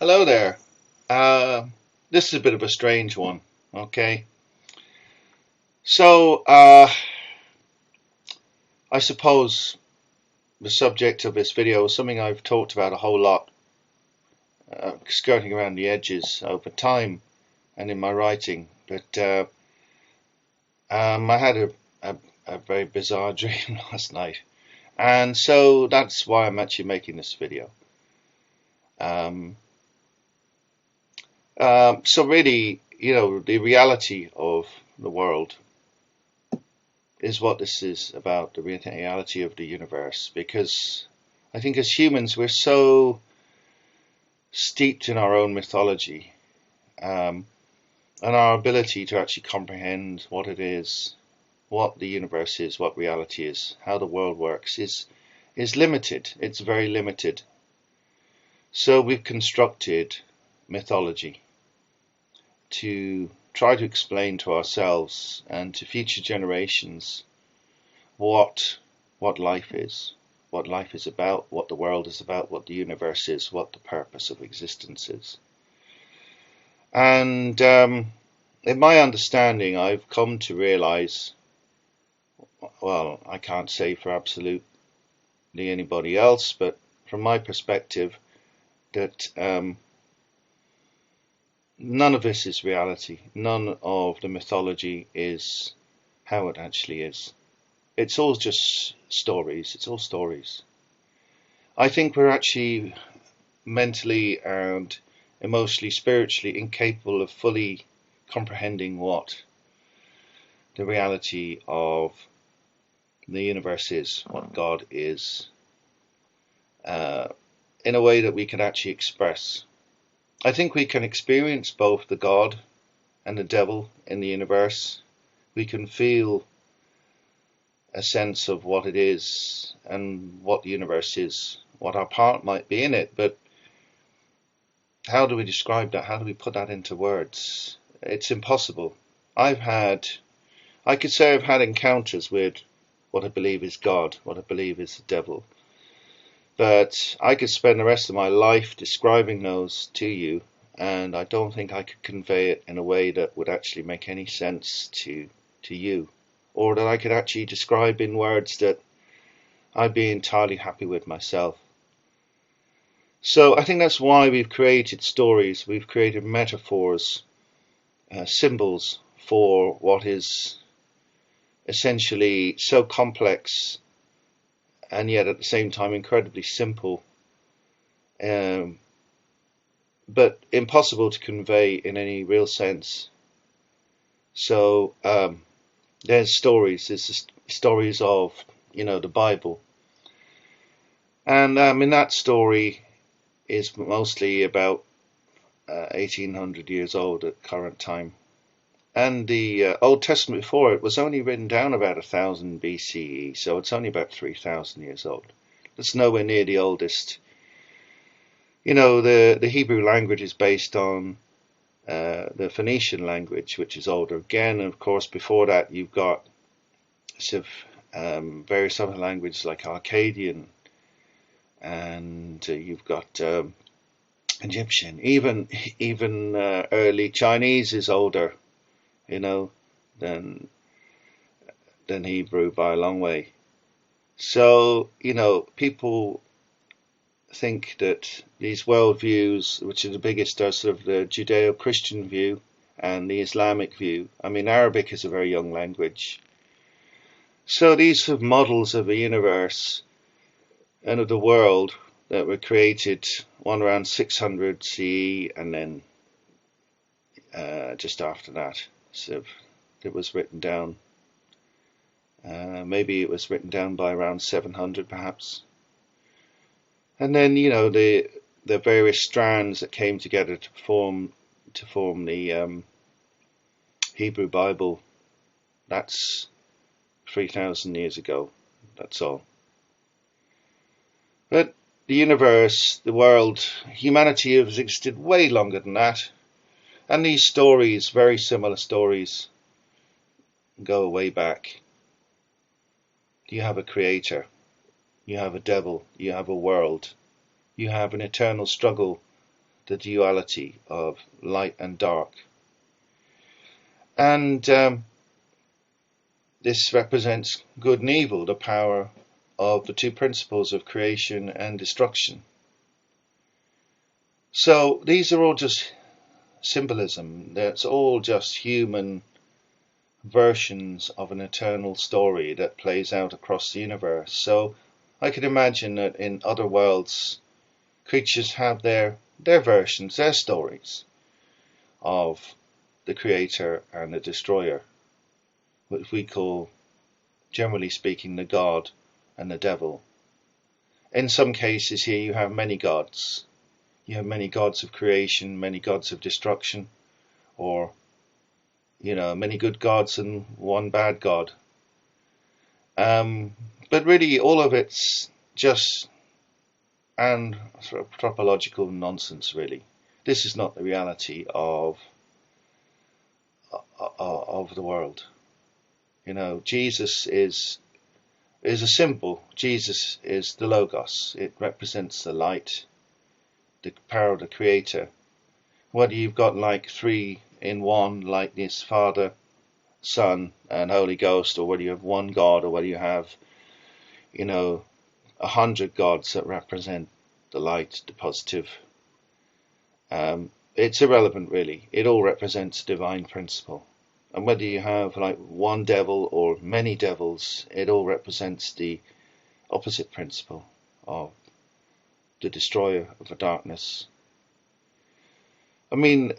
Hello there. Uh, this is a bit of a strange one. Okay. So, I suppose the subject of this video is something I've talked about a whole lot, skirting around the edges over time and in my writing. But I had a very bizarre dream last night. And so that's why I'm actually making this video. Um, so really, the reality of the world is what this is about, the reality of the universe. Because I think as humans, we're so steeped in our own mythology, um, and our ability to actually comprehend what it is, what the universe is, what reality is, how the world works is limited. It's very limited. So we've constructed mythology to try to explain to ourselves and to future generations what what life is about, what the world is about, what the universe is, what the purpose of existence is. And in my understanding, I've come to realize, well, I can't say for absolutely anybody else, but from my perspective, that none of this is reality. None of the mythology is how it actually is. It's all just stories. It's all stories. I think we're actually mentally and emotionally, spiritually incapable of fully comprehending what the reality of the universe is, what God is, uh, in a way that we can actually express. I think we can experience both the God and the devil in the universe. We can feel a sense of what it is and what the universe is, what our part might be in it, but how do we describe that? How do we put that into words? It's impossible. I've had, I could say I've had encounters with what I believe is God, what I believe is the devil. But I could spend the rest of my life describing those to you, and I don't think I could convey it in a way that would actually make any sense to you, or that I could actually describe in words that I'd be entirely happy with myself. So I think that's why we've created stories, we've created metaphors, symbols for what is essentially so complex and yet at the same time incredibly simple, um, but impossible to convey in any real sense. So there's stories of the Bible, and in that story is mostly about 1800 years old at current time. And the Old Testament before it was only written down about 1000 BCE, so it's only about 3000 years old. It's nowhere near the oldest. The Hebrew language is based on the Phoenician language, which is older again. And of course, before that, you've got sort of various other languages like Akkadian, and you've got Egyptian. Even early Chinese is older, you know, than than Hebrew by a long way. So, people think that these worldviews, which are the biggest, are sort of the Judeo-Christian view and the Islamic view. I mean, Arabic is a very young language. So these sort of models of the universe and of the world that were created, one around 600 CE, and then just after that, so it was written down. Maybe it was written down by around 700, perhaps. And then the various strands that came together to form the Hebrew Bible. That's 3,000 years ago. That's all. But the universe, the world, humanity has existed way longer than that. And these stories, very similar stories, go way back. You have a creator, you have a devil, you have a world, you have an eternal struggle the duality of light and dark. And this represents good and evil, the power of the two principles of creation and destruction. So these are all just symbolism. That's all just human versions of an eternal story that plays out across the universe. So I could imagine that in other worlds, creatures have their versions, their stories of the creator and the destroyer, which we call, generally speaking, the god and the devil. In some cases here you have many gods. You have many gods of creation, many gods of destruction, or many good gods and one bad god. But really all of it's just anthropological nonsense, really. This is not the reality of the world. Jesus is a symbol. Jesus is the Logos. It represents the light, the power of the Creator. Whether you've got like three in one, like this Father, Son, and Holy Ghost, or whether you have one God, or whether you have, 100 gods that represent the light, the positive, it's irrelevant, really. It all represents divine principle. And whether you have like one devil or many devils, it all represents the opposite principle of the destroyer of the darkness. I mean,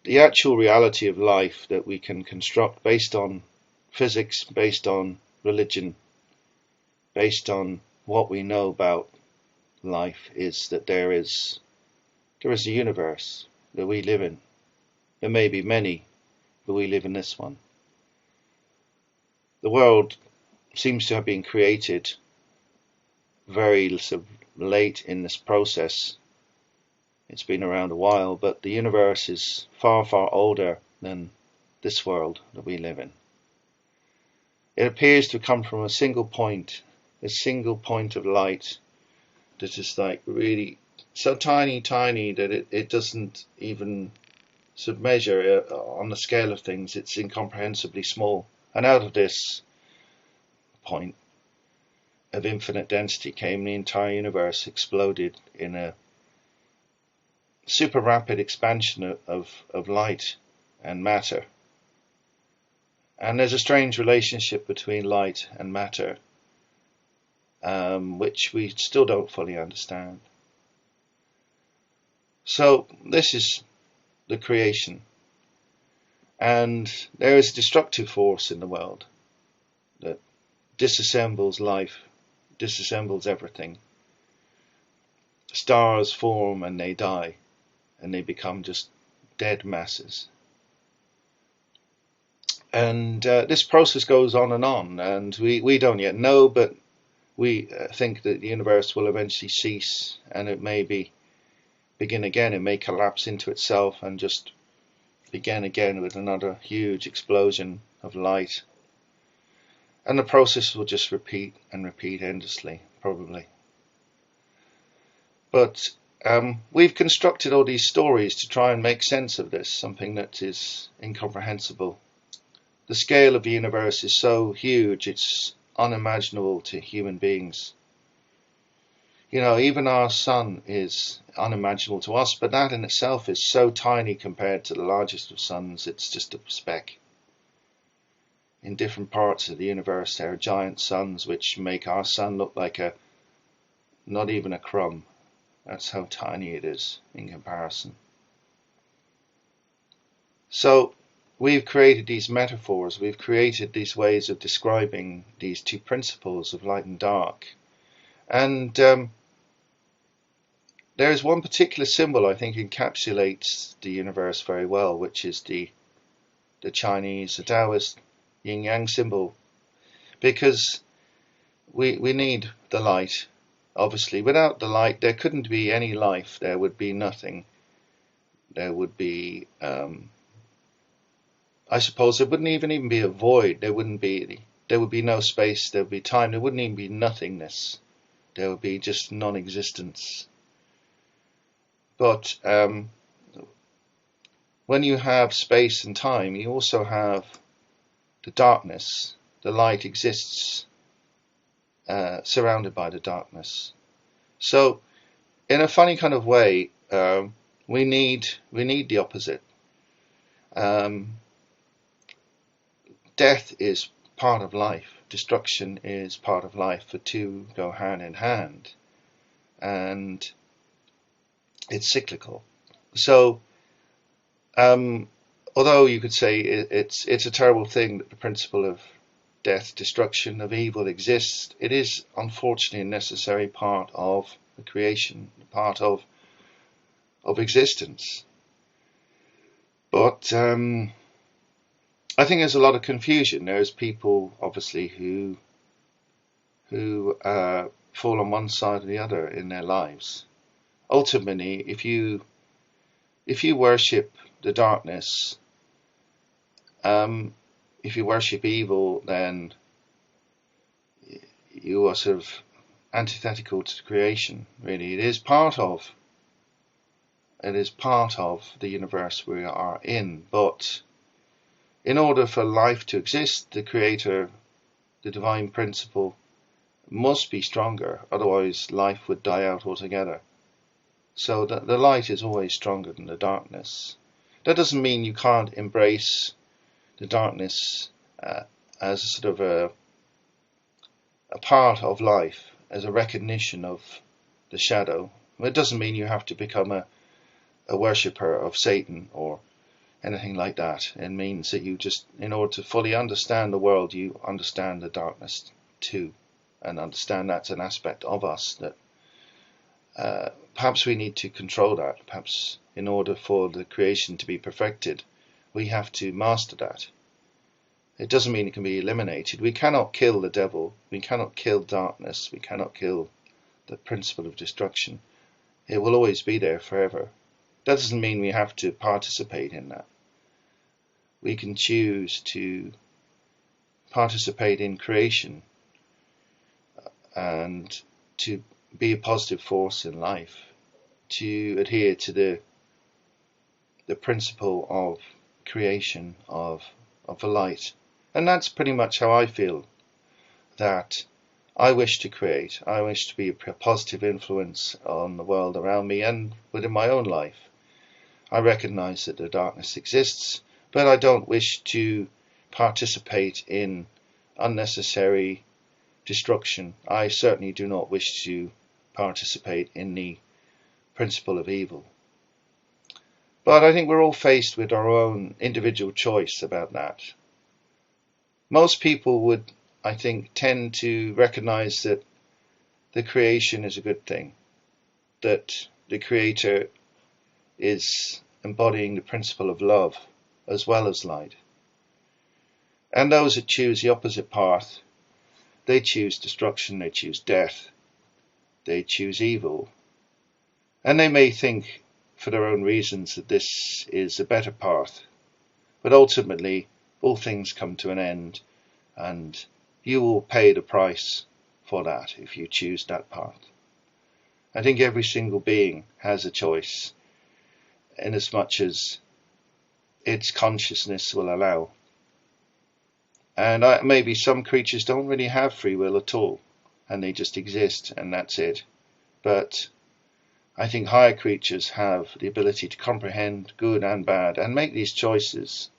the actual reality of life that we can construct based on physics, based on religion, based on what we know about life, is that there is a universe that we live in. There may be many, but we live in this one. The world seems to have been created very late in this process. It's been around a while, but the universe is far, far older than this world that we live in. It appears to come from a single point of light that is like really so tiny that it doesn't even measure on the scale of things. It's incomprehensibly small. And out of this point of infinite density came the entire universe, exploded in a super rapid expansion of light and matter. And there's a strange relationship between light and matter, which we still don't fully understand. So this is the creation, and there is a destructive force in the world that disassembles life, disassembles everything. Stars form and they die, and they become just dead masses. And this process goes on, and we don't yet know, but we think that the universe will eventually cease, and it may begin again. It may collapse into itself and just begin again with another huge explosion of light. And the process will just repeat and repeat endlessly, probably. But we've constructed all these stories to try and make sense of this, something that is incomprehensible. The scale of the universe is so huge, it's unimaginable to human beings. Even our sun is unimaginable to us, but that in itself is so tiny compared to the largest of suns, it's just a speck. In different parts of the universe there are giant suns which make our sun look like not even a crumb. That's how tiny it is in comparison. So we've created these metaphors, we've created these ways of describing these two principles of light and dark. And there is one particular symbol I think encapsulates the universe very well, which is the Chinese, the Taoist yin-yang symbol. Because we need the light, obviously. Without the light there couldn't be any life, there would be nothing. There would be, I suppose there wouldn't even be a void. There would be no space, there would be time, there wouldn't even be nothingness. There would be just non-existence. But when you have space and time, you also have the darkness. The light exists surrounded by the darkness. So, in a funny kind of way, we need the opposite. Um, Death is part of life. Destruction is part of life. The two go hand in hand, and it's cyclical. So, although you could say it's a terrible thing that the principle of death, destruction, of evil exists, it is unfortunately a necessary part of the creation, part of existence. But I think there's a lot of confusion. There's people obviously who fall on one side or the other in their lives. Ultimately, if you worship the darkness, if you worship evil, then you are sort of antithetical to creation. Really, it is part of the universe we are in. But in order for life to exist, the Creator, the divine principle, must be stronger. Otherwise, life would die out altogether. So the light is always stronger than the darkness. That doesn't mean you can't embrace the darkness as a sort of a part of life, as a recognition of the shadow. It doesn't mean you have to become a worshipper of Satan or anything like that. It means that you just, in order to fully understand the world, you understand the darkness too, and understand that's an aspect of us that perhaps we need to control that. Perhaps in order for the creation to be perfected, we have to master that. It doesn't mean it can be eliminated. We cannot kill the devil. We cannot kill darkness. We cannot kill the principle of destruction. It will always be there forever. That doesn't mean we have to participate in that. We can choose to participate in creation and to be a positive force in life, to adhere to the principle of creation, of the light. And that's pretty much how I feel, that I wish to create. I wish to be a positive influence on the world around me and within my own life. I recognize that the darkness exists, but I don't wish to participate in unnecessary destruction. I certainly do not wish to participate in the principle of evil. But I think we're all faced with our own individual choice about that. Most people would, I think, tend to recognize that the creation is a good thing, that the Creator is embodying the principle of love as well as light. And those that choose the opposite path, they choose destruction, they choose death, they choose evil. And they may think for their own reasons that this is a better path. But ultimately, all things come to an end, and you will pay the price for that if you choose that path. I think every single being has a choice, inasmuch as its consciousness will allow. And maybe some creatures don't really have free will at all, and they just exist, and that's it. But I think higher creatures have the ability to comprehend good and bad and make these choices.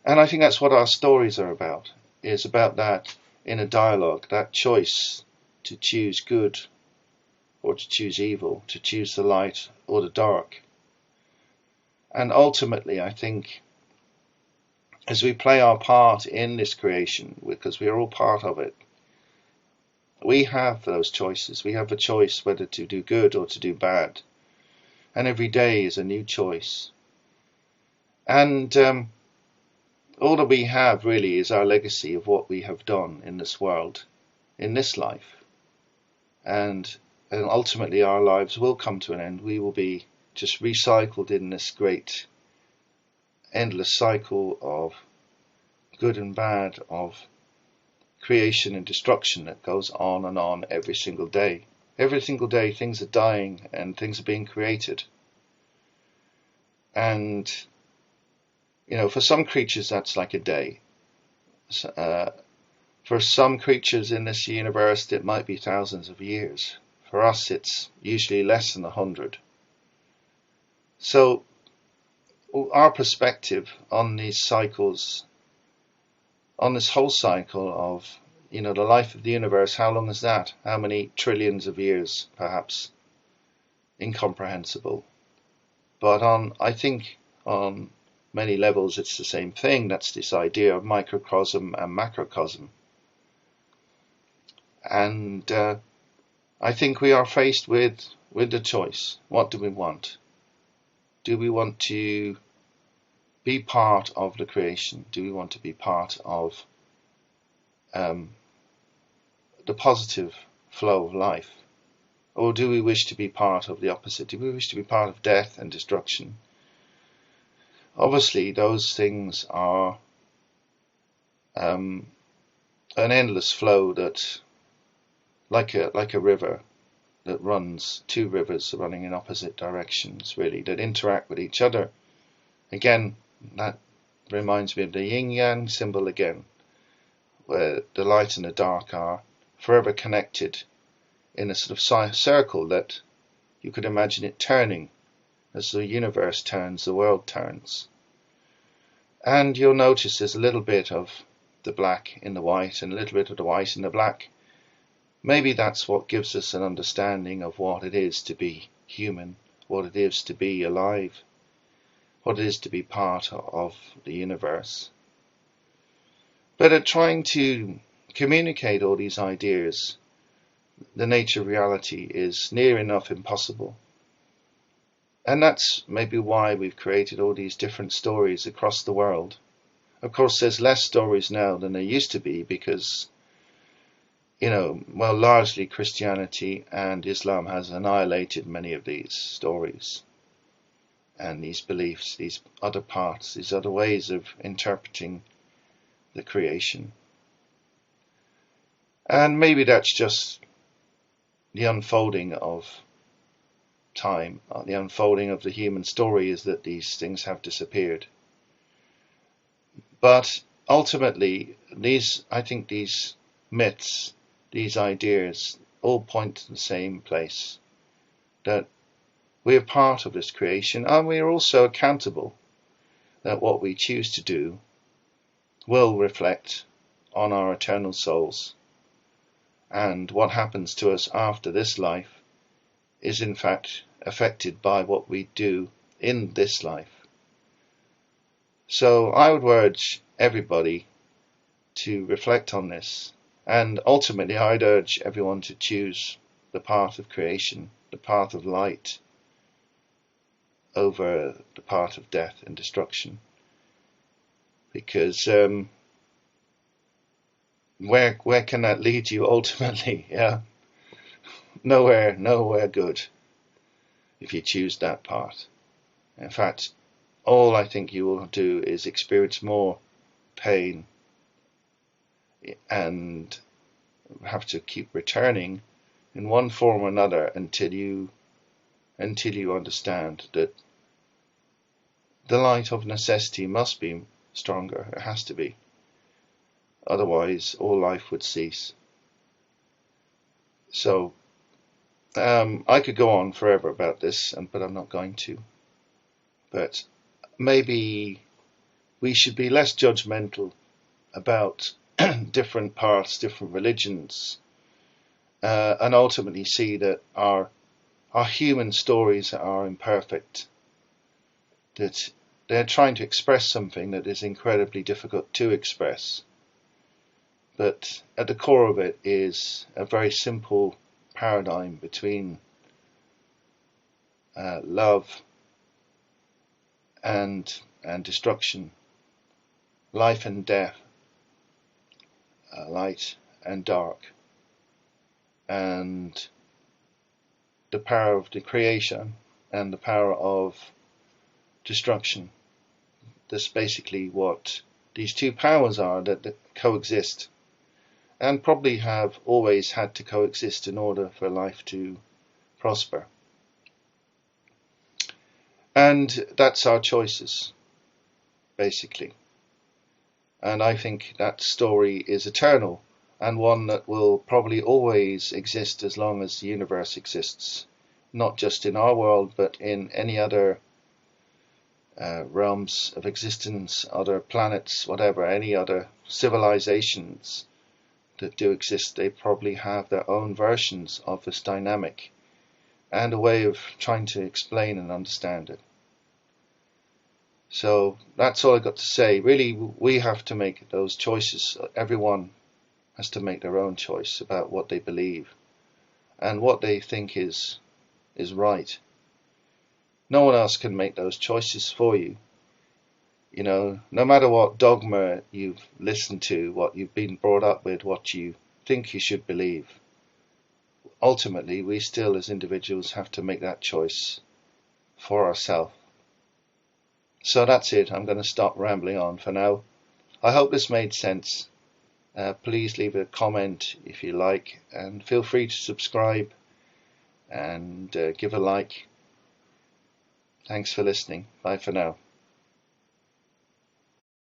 And I think that's what our stories are about, is about that inner dialogue, that choice to choose good or to choose evil, to choose the light or the dark. And ultimately, I think, as we play our part in this creation, because we are all part of it, we have those choices. We have a choice whether to do good or to do bad. And every day is a new choice. And all that we have really is our legacy of what we have done in this world, in this life. And ultimately our lives will come to an end. We will be just recycled in this great endless cycle of good and bad, of creation and destruction that goes on and on every single day. Every single day things are dying and things are being created. And, for some creatures that's like a day. For some creatures in this universe it might be thousands of years. For us it's usually less than 100. So our perspective on these cycles, on this whole cycle of, the life of the universe, how long is that? How many trillions of years, perhaps? Incomprehensible. But I think on many levels it's the same thing. That's this idea of microcosm and macrocosm. And I think we are faced with the choice. What do we want? Do we want to be part of the creation? Do we want to be part of the positive flow of life? Or do we wish to be part of the opposite? Do we wish to be part of death and destruction? Obviously, those things are an endless flow that, like a river that runs, two rivers running in opposite directions, really, that interact with each other. Again, that reminds me of the yin-yang symbol again, where the light and the dark are forever connected in a sort of circle that you could imagine it turning. As the universe turns, the world turns. And you'll notice there's a little bit of the black in the white and a little bit of the white in the black. Maybe that's what gives us an understanding of what it is to be human, what it is to be alive, what it is to be part of the universe. But at trying to communicate all these ideas, the nature of reality is near enough impossible. And that's maybe why we've created all these different stories across the world. Of course, there's less stories now than there used to be because, largely Christianity and Islam has annihilated many of these stories and these beliefs, these other parts, these other ways of interpreting the creation. And maybe that's just the unfolding of time, the unfolding of the human story is that these things have disappeared. But ultimately, I think these myths, these ideas, all point to the same place, that we are part of this creation and we are also accountable, that what we choose to do will reflect on our eternal souls, and what happens to us after this life is in fact affected by what we do in this life. So I would urge everybody to reflect on this, and ultimately I'd urge everyone to choose the path of creation, the path of light, over the path of death and destruction. Because where can that lead you ultimately? Yeah, nowhere good if you choose that path. In fact, all I think you will do is experience more pain and have to keep returning in one form or another until you understand that the light of necessity must be stronger. It has to be. Otherwise, all life would cease. So, I could go on forever about this, but I'm not going to. But maybe we should be less judgmental about different paths, different religions, and ultimately see that our human stories are imperfect, that they're trying to express something that is incredibly difficult to express. But at the core of it is a very simple paradigm between love and destruction, life and death, light and dark, and the power of the creation and the power of destruction. That's basically what these two powers are that coexist. and probably have always had to coexist in order for life to prosper. And that's our choices, basically. And I think that story is eternal, and one that will probably always exist as long as the universe exists, not just in our world, but in any other realms of existence, other planets, whatever, any other civilizations that do exist. They probably have their own versions of this dynamic and a way of trying to explain and understand it. So that's all I've got to say. Really, we have to make those choices. Everyone has to make their own choice about what they believe and what they think is right. No one else can make those choices for you. You know, no matter what dogma you've listened to, what you've been brought up with, what you think you should believe, ultimately we still as individuals have to make that choice for ourselves. So that's it. I'm going to stop rambling on for now. I hope this made sense. Please leave a comment if you like, and feel free to subscribe and give a like. Thanks for listening. Bye for now.